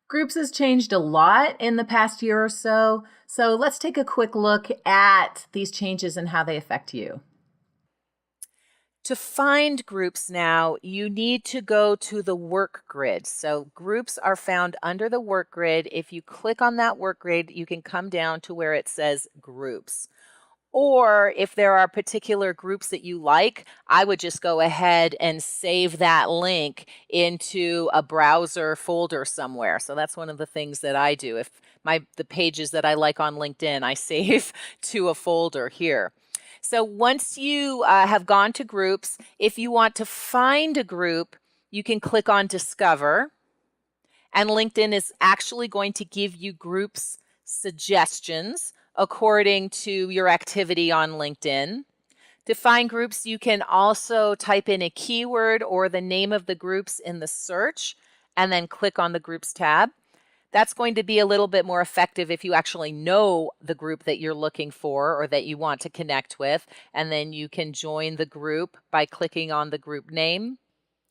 Groups has changed a lot in the past year or so. So let's take a quick look at these changes and how they affect you. To find groups now, you need to go to the work grid. So groups are found under the work grid. If you click on that work grid, you can come down to where it says groups. Or if there are particular groups that you like, I would just go ahead and save that link into a browser folder somewhere. So that's one of the things that I do. If the pages that I like on LinkedIn, I save to a folder here. So once you have gone to groups, if you want to find a group, you can click on Discover. And LinkedIn is actually going to give you groups suggestions according to your activity on LinkedIn. To find groups, you can also type in a keyword or the name of the groups in the search and then click on the Groups tab. That's going to be a little bit more effective if you actually know the group that you're looking for or that you want to connect with, and then you can join the group by clicking on the group name.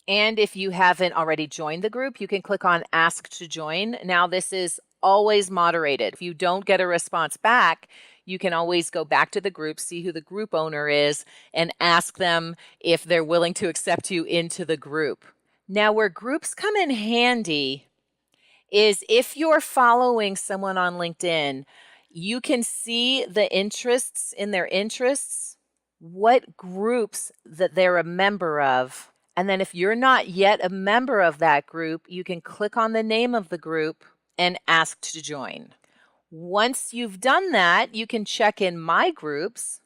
And if you haven't already joined the group, you can click on Ask to Join. Now, this is always moderated. If you don't get a response back, you can always go back to the group, see who the group owner is, and ask them if they're willing to accept you into the group. Now, where groups come in handy is if you're following someone on LinkedIn, you can see the interests in their interests, what groups that they're a member of. And then if you're not yet a member of that group, you can click on the name of the group and ask to join. Once you've done that, you can check in My Groups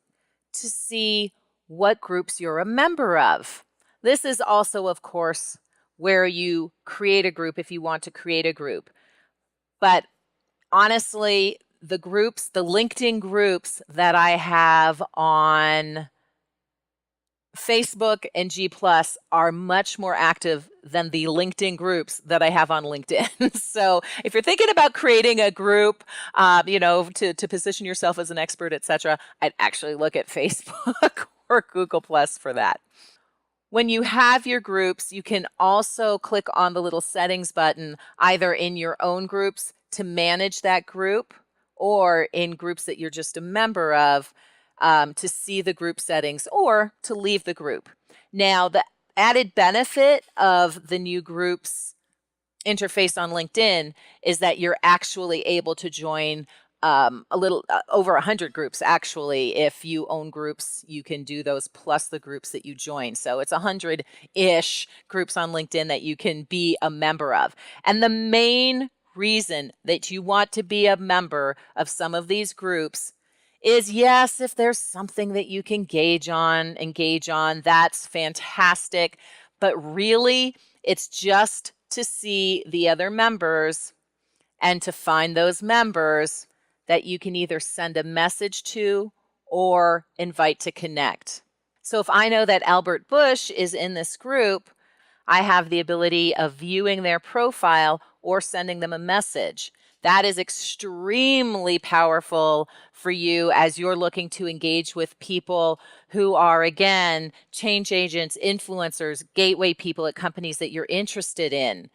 to see what groups you're a member of. This is also, of course, where you create a group if you want to create a group. But honestly, the LinkedIn groups that I have on Facebook and G Plus are much more active than the LinkedIn groups that I have on LinkedIn. So if you're thinking about creating a group, to position yourself as an expert, etc., I'd actually look at Facebook or Google Plus for that. When you have your groups, you can also click on the little settings button, either in your own groups to manage that group or in groups that you're just a member of to see the group settings or to leave the group. Now, the added benefit of the new groups interface on LinkedIn is that you're actually able to join over 100 groups. Actually, if you own groups, you can do those plus the groups that you join. So it's 100-ish groups on LinkedIn that you can be a member of. And the main reason that you want to be a member of some of these groups is, yes, if there's something that you can engage on, that's fantastic. But really, it's just to see the other members and to find those members that you can either send a message to or invite to connect. So if I know that Albert Bush is in this group, I have the ability of viewing their profile or sending them a message. That is extremely powerful for you as you're looking to engage with people who are, again, change agents, influencers, gateway people at companies that you're interested in.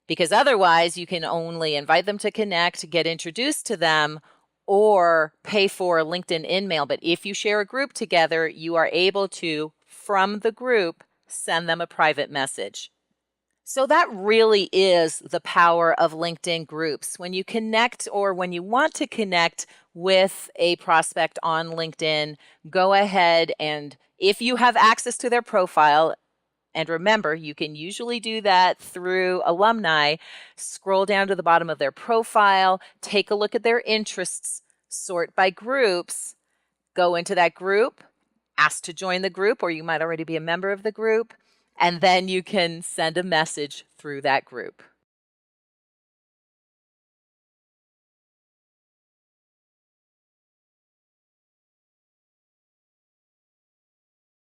Because otherwise, you can only invite them to connect, get introduced to them, or pay for a LinkedIn InMail. But if you share a group together, you are able to, from the group, send them a private message. So that really is the power of LinkedIn groups. When you connect or when you want to connect with a prospect on LinkedIn, go ahead and if you have access to their profile, and remember, you can usually do that through alumni. Scroll down to the bottom of their profile, take a look at their interests, sort by groups, go into that group, ask to join the group, or you might already be a member of the group, and then you can send a message through that group.